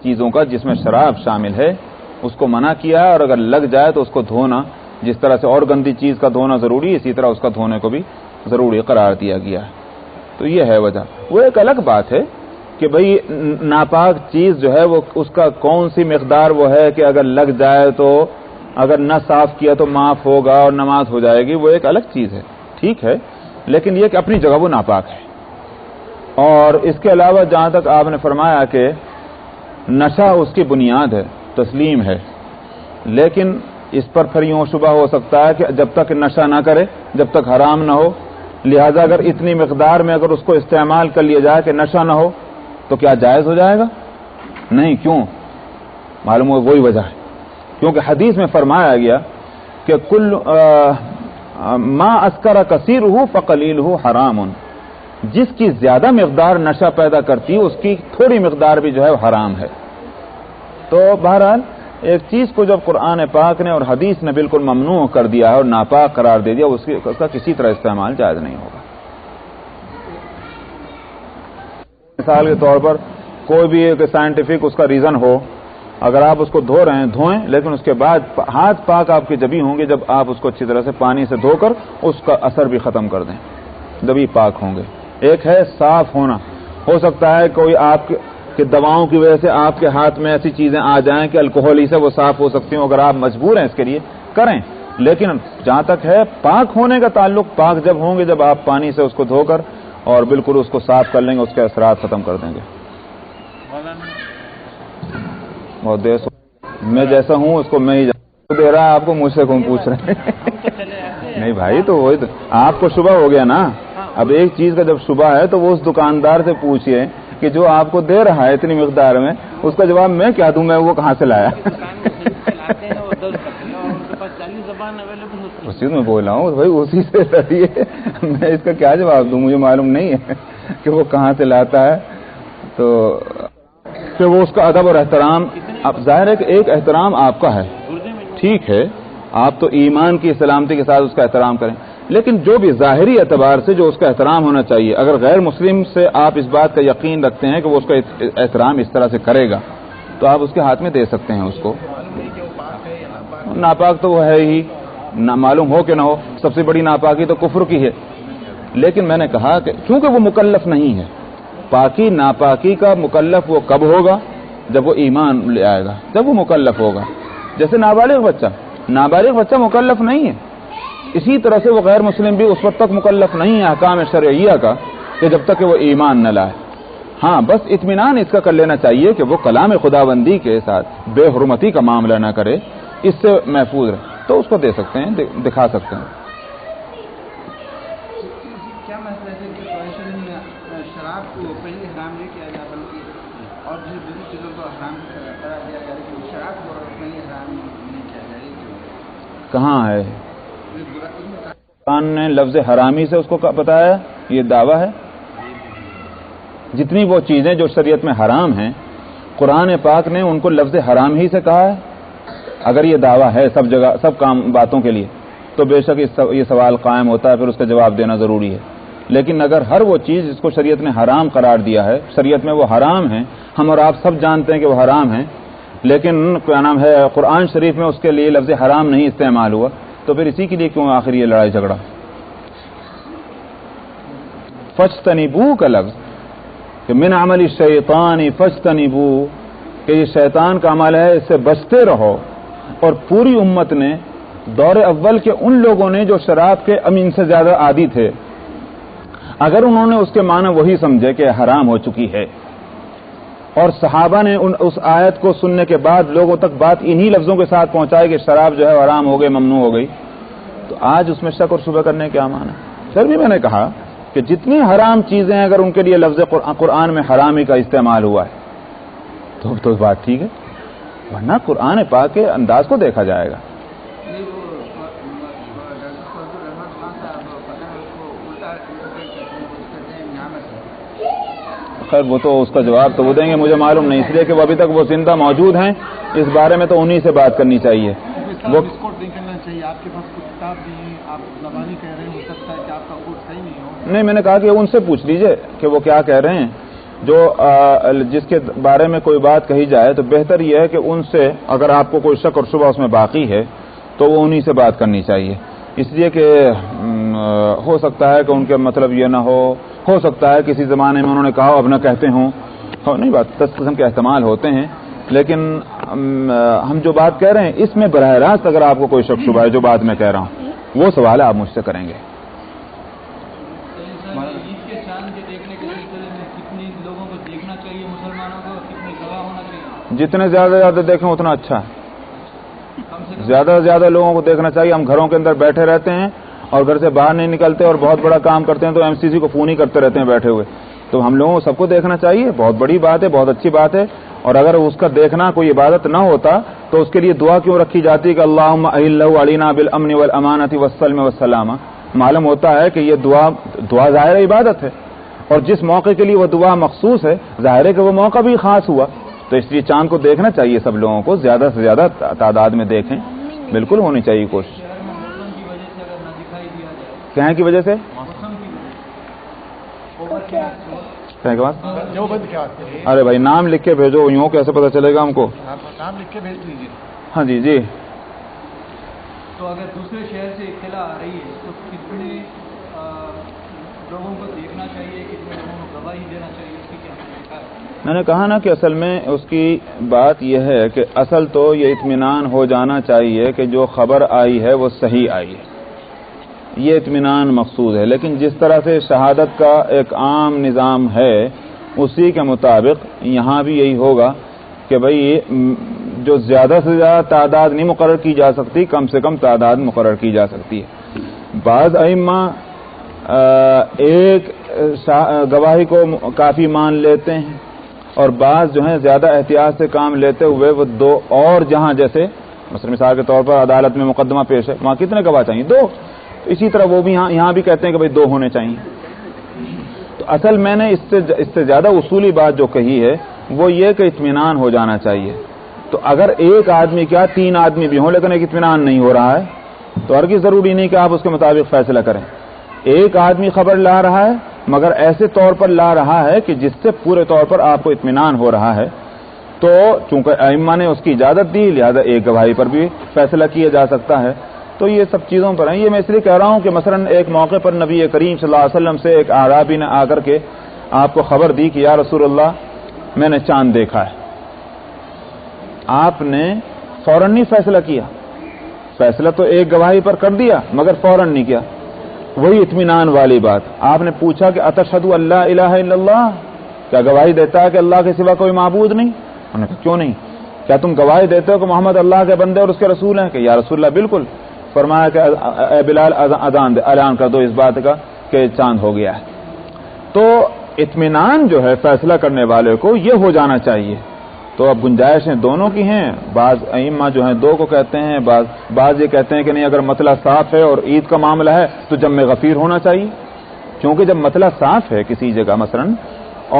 چیزوں کا جس میں شراب شامل ہے اس کو منع کیا ہے، اور اگر لگ جائے تو اس کو دھونا، جس طرح سے اور گندی چیز کا دھونا ضروری ہے اسی طرح اس کا دھونے کو بھی ضروری قرار دیا گیا ہے۔ تو یہ ہے وجہ۔ وہ ایک الگ بات ہے کہ بھئی ناپاک چیز جو ہے وہ اس کا کون سی مقدار وہ ہے کہ اگر لگ جائے تو اگر نہ صاف کیا تو معاف ہوگا اور نماز ہو جائے گی، وہ ایک الگ چیز ہے، ٹھیک ہے، لیکن یہ کہ اپنی جگہ وہ ناپاک ہے۔ اور اس کے علاوہ جہاں تک آپ نے فرمایا کہ نشہ اس کی بنیاد ہے، تسلیم ہے، لیکن اس پر پھر یوں شبہ ہو سکتا ہے کہ جب تک نشہ نہ کرے، جب تک حرام نہ ہو، لہذا اگر اتنی مقدار میں اگر اس کو استعمال کر لیا جائے کہ نشہ نہ ہو تو کیا جائز ہو جائے گا؟ نہیں، کیوں؟ معلوم ہو وہی وجہ ہے، کیونکہ حدیث میں فرمایا گیا کہ کل ما اسکر کثیرہ فقلیلہ حرام، جس کی زیادہ مقدار نشہ پیدا کرتی اس کی تھوڑی مقدار بھی جو ہے حرام ہے۔ تو بہرحال ایک چیز کو جب قرآن پاک نے اور حدیث نے بالکل ممنوع کر دیا ہے اور ناپاک قرار دے دیا، اس کا کسی طرح استعمال جائز نہیں ہوگا۔ مثال کے طور پر کوئی بھی ایک سائنٹیفک اس کا ریزن ہو، اگر آپ اس کو دھو رہے ہیں دھوئیں، لیکن اس کے بعد ہاتھ پاک آپ کے جبھی ہوں گے جب آپ اس کو اچھی طرح سے پانی سے دھو کر اس کا اثر بھی ختم کر دیں، جبھی پاک ہوں گے۔ ایک ہے صاف ہونا، ہو سکتا ہے کوئی آپ کہ دواؤں کی وجہ سے آپ کے ہاتھ میں ایسی چیزیں آ جائیں کہ الکوہل ہی سے وہ صاف ہو سکتی ہوں، اگر آپ مجبور ہیں اس کے لیے کریں، لیکن جہاں تک ہے پاک ہونے کا تعلق، پاک جب ہوں گے جب آپ پانی سے اس کو دھو کر اور بالکل اس کو صاف کر لیں گے، اس کے اثرات ختم کر دیں گے۔ بہت دیر میں جیسا ہوں اس کو میں ہی دے رہا، آپ کو مجھ سے کون پوچھ رہے ہیں؟ نہیں بھائی، تو وہی تو آپ کو شبہ ہو گیا نا۔ اب ایک چیز کا جب شبہ ہے تو وہ اس دکاندار سے پوچھئے کہ جو آپ کو دے رہا ہے اتنی مقدار میں، اس کا جواب میں کیا دوں، میں وہ کہاں سے لایا؟ اس چیز میں بول رہا ہوں بھائی، اسی سے لڑیے، میں اس کا کیا جواب دوں، مجھے معلوم نہیں ہے کہ وہ کہاں سے لاتا ہے۔ تو پھر وہ اس کا ادب اور احترام، اب ظاہر ہے کہ ایک احترام آپ کا ہے، ٹھیک ہے، آپ تو ایمان کی سلامتی کے ساتھ اس کا احترام کریں، لیکن جو بھی ظاہری اعتبار سے جو اس کا احترام ہونا چاہیے، اگر غیر مسلم سے آپ اس بات کا یقین رکھتے ہیں کہ وہ اس کا احترام اس طرح سے کرے گا تو آپ اس کے ہاتھ میں دے سکتے ہیں اس کو۔ ناپاک تو وہ ہے ہی، معلوم ہو کہ نہ ہو، سب سے بڑی ناپاکی تو کفر کی ہے، لیکن میں نے کہا کہ چونکہ وہ مکلف نہیں ہے، پاکی ناپاکی کا مکلف وہ کب ہوگا؟ جب وہ ایمان لے آئے گا، جب وہ مکلف ہوگا۔ جیسے نابالغ بچہ مکلف نہیں ہے، اسی طرح سے وہ غیر مسلم بھی اس وقت تک مکلف نہیں ہے احکام شرعیہ کا کہ جب تک کہ وہ ایمان نہ لائے۔ ہاں بس اطمینان اس کا کر لینا چاہیے کہ وہ کلام خداوندی کے ساتھ بے حرمتی کا معاملہ نہ کرے، اس سے محفوظ رہے، تو اس کو دے سکتے ہیں، دکھا سکتے ہیں۔ کیا مسئلہ ہے کہ شراب کو پہلے حرام نہیں کیا جائے بلکہ اور دوسری چیزوں کو حرام قرار دیا جائے، لیکن شراب کو پہلے حرام نہیں کیا جائے؟ کہاں ہے؟ قرآن نے لفظ حرامی سے اس کو بتایا، یہ دعویٰ ہے۔ جتنی وہ چیزیں جو شریعت میں حرام ہیں، قرآن پاک نے ان کو لفظ حرام ہی سے کہا ہے۔ اگر یہ دعویٰ ہے سب جگہ سب کام باتوں کے لیے تو بے شک یہ سوال قائم ہوتا ہے، پھر اس کا جواب دینا ضروری ہے۔ لیکن اگر ہر وہ چیز جس کو شریعت نے حرام قرار دیا ہے، شریعت میں وہ حرام ہیں، ہم اور آپ سب جانتے ہیں کہ وہ حرام ہیں، لیکن کیا نام ہے قرآن شریف میں اس کے لیے لفظ حرام نہیں استعمال ہوا، تو پھر اسی کے لیے کیوں آخر یہ لڑائی جھگڑا؟ فجتنبو کا لفظ کہ من عمل الشیطان فجتنبو، کہ یہ شیطان کا عمل ہے، اس سے بچتے رہو۔ اور پوری امت نے دور اول کے ان لوگوں نے جو شراب کے امین سے زیادہ عادی تھے، اگر انہوں نے اس کے معنی وہی سمجھے کہ حرام ہو چکی ہے، اور صحابہ نے اس آیت کو سننے کے بعد لوگوں تک بات انہی لفظوں کے ساتھ پہنچائی کہ شراب جو ہے حرام ہو گئی، ممنوع ہو گئی، تو آج اس میں شک اور شبہ کرنے کیا معنی ہے؟ پھر بھی میں نے کہا کہ جتنی حرام چیزیں اگر ان کے لیے لفظ قرآن میں حرامی کا استعمال ہوا ہے تو بات ٹھیک ہے، ورنہ قرآن پاک کے انداز کو دیکھا جائے گا۔ خیر وہ تو اس کا جواب تو وہ دیں گے، مجھے معلوم نہیں، اس لیے کہ وہ ابھی تک وہ زندہ موجود ہیں، اس بارے میں تو انہی سے بات کرنی چاہیے۔ وہ آپ کے پاس کوئی کتاب نہیں، آپ زبانی کہہ رہے ہیں، ہو سکتا ہے کہ آپ کا کوٹ صحیح نہیں ہو۔ نہیں، میں نے کہا کہ ان سے پوچھ لیجئے کہ وہ کیا کہہ رہے ہیں، جو جس کے بارے میں کوئی بات کہی جائے تو بہتر یہ ہے کہ ان سے اگر آپ کو کوئی شک اور شبہ اس میں باقی ہے تو وہ انہی سے بات کرنی چاہیے، اس لیے کہ ہو سکتا ہے کہ ان کے مطلب یہ نہ ہو سکتا ہے کسی زمانے میں انہوں نے کہا اب نہ کہتے ہوں، نہیں بات 10 قسم کے احتمال ہوتے ہیں، لیکن ہم جو بات کہہ رہے ہیں اس میں براہ راست اگر آپ کو کوئی شک شبہ ہے جو بات میں کہہ رہا ہوں وہ سوال آپ مجھ سے کریں گے۔ عید کے چاند کے دیکھنے کے سلسلے میں کتنی لوگوں کو دیکھنا چاہیے، مسلمانوں کو کتنے گواہ ہونا چاہیے؟ جتنے زیادہ دیکھیں اتنا اچھا ہے، کم سے کم زیادہ سے زیادہ لوگوں کو دیکھنا چاہیے۔ ہم گھروں کے اندر بیٹھے رہتے ہیں اور گھر سے باہر نہیں نکلتے اور بہت بڑا کام کرتے ہیں تو MCC کو فون ہی کرتے رہتے ہیں بیٹھے ہوئے، تو ہم لوگوں کو سب کو دیکھنا چاہیے، بہت بڑی بات ہے، بہت اچھی بات ہے۔ اور اگر اس کا دیکھنا کوئی عبادت نہ ہوتا تو اس کے لیے دعا کیوں رکھی جاتی ہے کہ اللہم احلہ علینا بالامن والامانۃ والسلم والسلامہ؟ معلوم ہوتا ہے کہ یہ دعا ظاہر عبادت ہے، اور جس موقع کے لیے وہ دعا مخصوص ہے ظاہر ہے کہ وہ موقع بھی خاص ہوا، تو اس لیے چاند کو دیکھنا چاہیے سب لوگوں کو، زیادہ سے زیادہ تعداد میں دیکھیں، بالکل ہونی چاہیے کوشش۔ شہر میں موسم کی وجہ سے اگر نہ دکھائی دیا جائے، کہیں کی وجہ سے؟ موسم کی وجہ سے کہیں کے بعد جو بند کیا آتے ہیں ارے بھائی نام لکھ کے بھیجو، یوں کیسے پتہ چلے گا ہم کو؟ آپ نام لکھ کے بھیج دیجیے۔ ہاں جی جی، تو اگر دوسرے شہر سے اطلاع آ رہی ہے تو کتنے لوگوں کو دیکھنا چاہیے، کتنے لوگوں کو گواہی دینا چاہیے، اس کی کیا طریقہ ہے؟ میں نے کہا نا کہ اصل میں اس کی بات یہ ہے کہ اصل تو یہ اطمینان ہو جانا چاہیے کہ جو خبر آئی ہے وہ صحیح آئی ہے، یہ اطمینان مقصود ہے، لیکن جس طرح سے شہادت کا ایک عام نظام ہے اسی کے مطابق یہاں بھی یہی ہوگا کہ بھئی جو زیادہ سے زیادہ تعداد نہیں مقرر کی جا سکتی، کم سے کم تعداد مقرر کی جا سکتی ہے۔ بعض ائمہ ایک گواہی کو کافی مان لیتے ہیں اور بعض جو ہیں زیادہ احتیاط سے کام لیتے ہوئے وہ دو اور جہاں جیسے مثال کے طور پر عدالت میں مقدمہ پیش ہے وہاں کتنے گواہ چاہیے؟ 2، اسی طرح وہ بھی یہاں بھی کہتے ہیں کہ بھئی 2 ہونے چاہیے۔ تو اصل میں نے اس سے زیادہ اصولی بات جو کہی ہے وہ یہ کہ اطمینان ہو جانا چاہیے۔ تو اگر ایک آدمی کیا 3 آدمی بھی ہوں لیکن ایک اطمینان نہیں ہو رہا ہے تو ہرگز ضروری نہیں کہ آپ اس کے مطابق فیصلہ کریں۔ ایک آدمی خبر لا رہا ہے مگر ایسے طور پر لا رہا ہے کہ جس سے پورے طور پر آپ کو اطمینان ہو رہا ہے، تو چونکہ ائمہ نے اس کی اجازت دی لہذا ایک گواہی پر بھی فیصلہ کیا جا سکتا ہے۔ تو یہ سب چیزوں پر ہیں۔ یہ میں اس لیے کہہ رہا ہوں کہ مثلا ایک موقع پر نبی کریم صلی اللہ علیہ وسلم سے ایک اعرابی نے آ کر کے آپ کو خبر دی کہ یا رسول اللہ میں نے چاند دیکھا ہے، آپ نے فوراً نہیں فیصلہ کیا، فیصلہ تو ایک گواہی پر کر دیا مگر فوراً نہیں کیا، وہی اطمینان والی بات۔ آپ نے پوچھا کہ اتشہد ان لا الہ الا اللہ، کیا گواہی دیتا ہے کہ اللہ کے سوا کوئی معبود نہیں؟ انہوں نے کہا کیوں نہیں؟ کیا تم گواہی دیتے ہو کہ محمد اللہ کے بندے اور اس کے رسول ہیں؟ کہ یا رسول اللہ بالکل۔ فرمایا کہ اے بلال اذان دے، اعلان کر دو اس بات کا کہ چاند ہو گیا ہے۔ تو اطمینان جو ہے فیصلہ کرنے والے کو یہ ہو جانا چاہیے۔ تو اب گنجائشیں دونوں کی ہیں، بعض ائمہ جو ہیں 2 کو کہتے ہیں، بعض یہ کہتے ہیں کہ نہیں اگر مسئلہ صاف ہے اور عید کا معاملہ ہے تو جمع غفیر ہونا چاہیے، کیونکہ جب مسئلہ صاف ہے کسی جگہ مثلا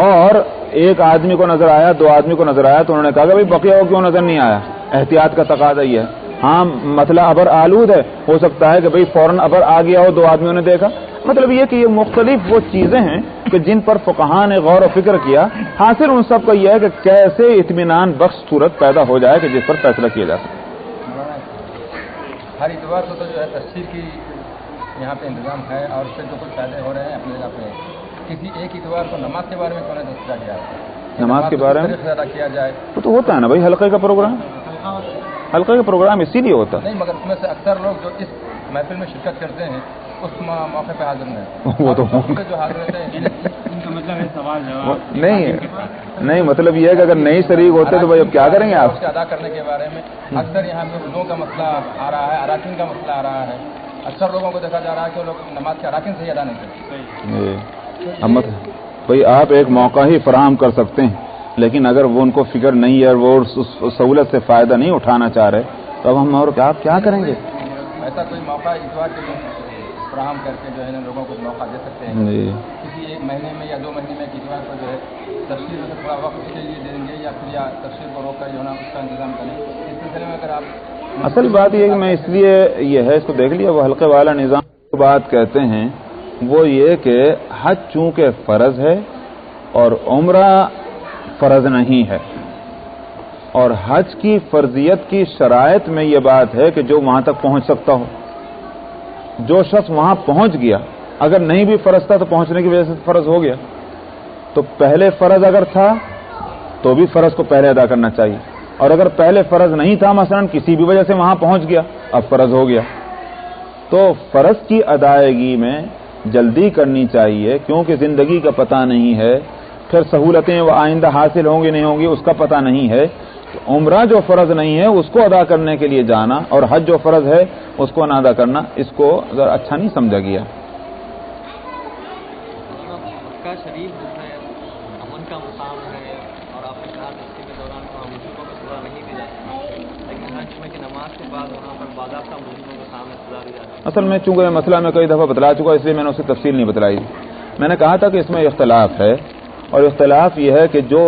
اور ایک آدمی کو نظر آیا 2 آدمی کو نظر آیا تو انہوں نے کہا کہ بھئی بقیہ کو کیوں نظر نہیں آیا؟ احتیاط کا تقاضا یہ ہے۔ ہاں مسئلہ ابر آلود ہے، ہو سکتا ہے کہ بھئی فوراً ابر آ گیا ہو 2 آدمیوں نے دیکھا، مطلب یہ کہ یہ مختلف وہ چیزیں ہیں کہ جن پر فقہاء نے غور و فکر کیا، حاصل ان سب کا یہ ہے کہ کیسے اطمینان بخش صورت پیدا ہو جائے کہ جس پر فیصلہ کیا جا سکے۔ ہر اتوار کو تو جو ہے تفسیر کی یہاں پہ انتظام ہے اور اس سے جو کچھ فائدے ہو رہے ہیں اپنے جگہ پہ، کسی ایک اتوار کو نماز کے بارے میں کیوں نہیں تذکرہ کیا ہے؟ نماز کے بارے میں ادا کیا جائے وہ تو ہوتا ہے نا بھائی، حلقے کا پروگرام، حلقے کا پروگرام اسی لیے ہوتا ہے۔ نہیں، مگر اس میں سے اکثر لوگ جو اس محفل میں شرکت کرتے ہیں اس موقع پہ حاضر ہیں، وہ تو جو حاضر رہتے ہیں ان کا مطلب ہے سوال جواب نہیں مطلب یہ ہے کہ اگر نہیں شریک ہوتے تو بھائی اب کیا کریں گے آپ؟ اس کے ادا کرنے کے بارے میں اکثر یہاں پہ رکنوں کا مسئلہ آ رہا ہے، اراکین کا مسئلہ آ رہا ہے، اکثر لوگوں کو دیکھا جا رہا ہے کہ وہ لوگ نماز کے اراکین سے ہی ادا نہیں کرتے۔ بھائی آپ ایک موقع ہی فراہم کر سکتے ہیں، لیکن اگر وہ ان کو فکر نہیں ہے، وہ اس سہولت سے فائدہ نہیں اٹھانا چاہ رہے تو اب ہم اور آپ کیا کریں گے؟ ایسا کوئی موقع اتوار کے دن فراہم کر کے جو ہے نا لوگوں کو موقع دے سکتے ہیں، کسی ایک مہینے میں یا 2 مہینے میں اتوار کو جو ہے تفسیر میں تھوڑا وقت اس کے لیے دیں گے یا پھر یا تفسیر کو روک کر جو ہے نا اس کا انتظام کریں۔ اس سلسلے میں اگر آپ اصل بات یہ ہے کہ میں اس لیے یہ ہے اس کو دیکھ لیا، وہ حلقے والا نظام بات کہتے ہیں وہ یہ کہ حج چونکہ فرض ہے اور عمرہ فرض نہیں ہے. اور حج کی فرضیت کی شرائط میں یہ بات ہے کہ جو وہاں تک پہنچ سکتا ہو. جو شخص وہاں پہنچ گیا، اگر نہیں بھی فرض تھا تو پہنچنے کی وجہ سے فرض ہو گیا. تو پہلے فرض اگر تھا تو بھی فرض کو پہلے ادا کرنا چاہیے، اور اگر پہلے فرض نہیں تھا، مثلا کسی بھی وجہ سے وہاں پہنچ گیا، اب فرض ہو گیا، تو فرض کی ادائیگی میں جلدی کرنی چاہیے، کیونکہ زندگی کا پتہ نہیں ہے، پھر سہولتیں وہ آئندہ حاصل ہوں گی نہیں ہوں گی اس کا پتہ نہیں ہے. تو عمرہ جو فرض نہیں ہے اس کو ادا کرنے کے لیے جانا، اور حج جو فرض ہے اس کو نہ ادا کرنا، اس کو ذرا اچھا نہیں سمجھا گیا. مکہ شریف جو ہے امن کا مقام ہے، اور آپ نے کہا کہ اس کے دوران وہاں مجرموں کو سزا نہیں دی جاتی، لیکن ہر جمعے کی نماز کے بعد وہاں پر باضابطہ مجرموں کے سامنے سزا دی جاتی ہے. اصل میں چونکہ مسئلہ میں کئی دفعہ بتلا چکا، اس لیے میں نے اسے تفصیل نہیں بتلائی. میں نے کہا تھا کہ اس میں اختلاف ہے، اور اختلاف یہ ہے کہ جو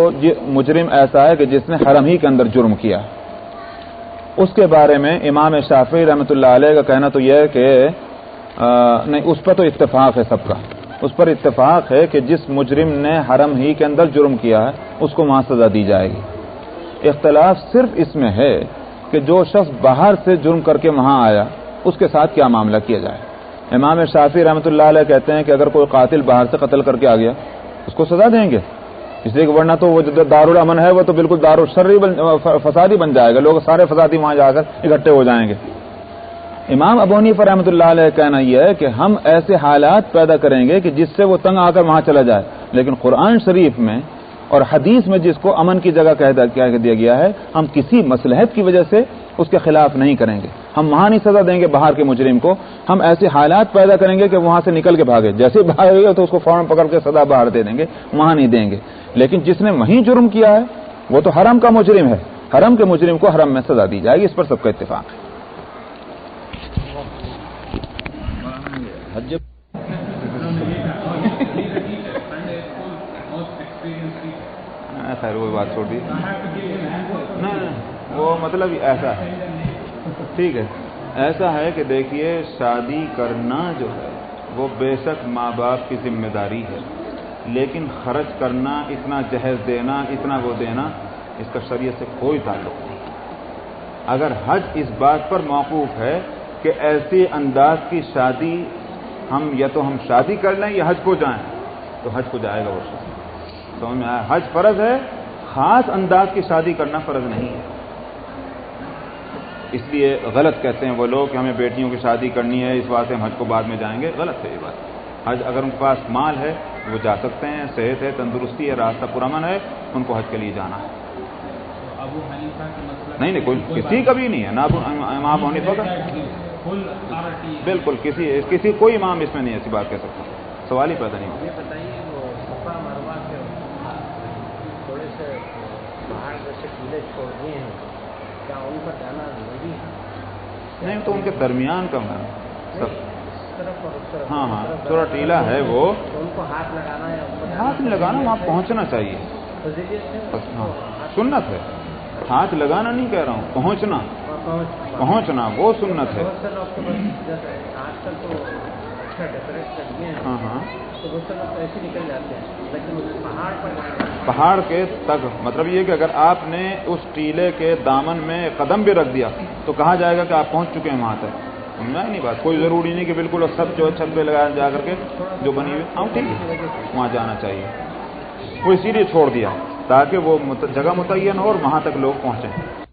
مجرم ایسا ہے کہ جس نے حرم ہی کے اندر جرم کیا، اس کے بارے میں امام شافعی رحمۃ اللہ علیہ کا کہنا تو یہ ہے کہ نہیں، اس پر تو اتفاق ہے سب کا، اس پر اتفاق ہے کہ جس مجرم نے حرم ہی کے اندر جرم کیا ہے اس کو وہاں سزا دی جائے گی. اختلاف صرف اس میں ہے کہ جو شخص باہر سے جرم کر کے وہاں آیا اس کے ساتھ کیا معاملہ کیا جائے. امام شافعی رحمۃ اللہ علیہ کہتے ہیں کہ اگر کوئی قاتل باہر سے قتل کر کے آ گیا اس کو سزا دیں گے، اس لیے کہ ورنہ تو وہ جو دارالامن ہے وہ تو بالکل دارالشری فسادی بن جائے گا، لوگ سارے فسادی وہاں جا کر اکٹھے ہو جائیں گے. امام ابو حنیفہ رحمۃ اللہ علیہ کا کہنا یہ ہے کہ ہم ایسے حالات پیدا کریں گے کہ جس سے وہ تنگ آ کر وہاں چلا جائے، لیکن قرآن شریف میں اور حدیث میں جس کو امن کی جگہ کہہ دیا گیا ہے، ہم کسی مصلحت کی وجہ سے اس کے خلاف نہیں کریں گے. ہم وہاں نہیں سزا دیں گے باہر کے مجرم کو، ہم ایسے حالات پیدا کریں گے کہ وہاں سے نکل کے بھاگے، جیسے بھاگے گا تو اس کو فوراً پکڑ کے سزا باہر دے دیں گے، وہاں نہیں دیں گے. لیکن جس نے وہیں جرم کیا ہے وہ تو حرم کا مجرم ہے، حرم کے مجرم کو حرم میں سزا دی جائے گی، اس پر سب کا اتفاق ہے. خیر وہ بات چھوڑ دی، وہ مطلب ایسا ہے، ٹھیک ہے، ایسا ہے کہ دیکھیے شادی کرنا جو ہے وہ بے شک ماں باپ کی ذمہ داری ہے، لیکن خرچ کرنا، اتنا جہیز دینا، اتنا وہ دینا، اس کا شریعت سے کوئی تعلق نہیں. اگر حج اس بات پر موقوف ہے کہ ایسے انداز کی شادی ہم یا تو ہم شادی کر لیں یا حج کو جائیں، تو حج کو جائے گا وہ شخص. سمجھ میں آیا؟ حج فرض ہے، خاص انداز کی شادی کرنا فرض نہیں ہے. اس لیے غلط کہتے ہیں وہ لوگ کہ ہمیں بیٹیوں کی شادی کرنی ہے اس واسطے ہم حج کو بعد میں جائیں گے. غلط ہے یہ بات. حج اگر ان کے پاس مال ہے وہ جا سکتے ہیں، صحت ہے، تندرستی ہے، راستہ پرامن ہے، ان کو حج کے لیے جانا ہے. ابو حنیفہ کا مسئلہ نہیں کوئی کسی کا بھی نہیں ہے، نہ امام ابو حنیفہ کا، بالکل کسی کوئی امام اس میں نہیں ایسی بات کہہ سکتا. سوال ہی پیدا نہیں ہوتا. یہ بتائیے وہ صفا مروہ کے تھوڑے سے باہر جیسے ٹیلے چھوڑ دیے ہیں، کیا ان پر جانا ضروری ہے؟ نہیں تو ان کے درمیان کا میں اس طرف اور اس طرف، ہاں تھوڑا ٹیلا ہے وہ، تو ان کو ہاتھ لگانا یا ہاتھ نہیں لگانا، وہاں پہنچنا چاہیے. فضیلیت سے ہاں سنت ہے، ہاتھ لگانا نہیں کہہ رہا ہوں، پہنچنا وہ سنت ہے. بہت سے لوگ تو بس جیسے آج کل تو اچھا ڈیکوریٹ کر دیے ہیں، ہاں تو بہت سے لوگ تو ایسے نکل جاتے ہیں، لیکن پہاڑ پر پہاڑ کے تک مطلب یہ کہ اگر آپ نے اس ٹیلے کے دامن میں قدم بھی رکھ دیا تو کہا جائے گا کہ آپ پہنچ چکے ہیں وہاں تک. سمجھا نہیں بات؟ کوئی ضروری نہیں کہ بالکل سب جو چھت پہ لگایا جا کر کے جو بنی ہوئی، ہاں ٹھیک ہے وہاں جانا چاہیے. وہ اسی لیے چھوڑ دیا تاکہ وہ جگہ متعین ہو اور وہاں تک لوگ پہنچیں.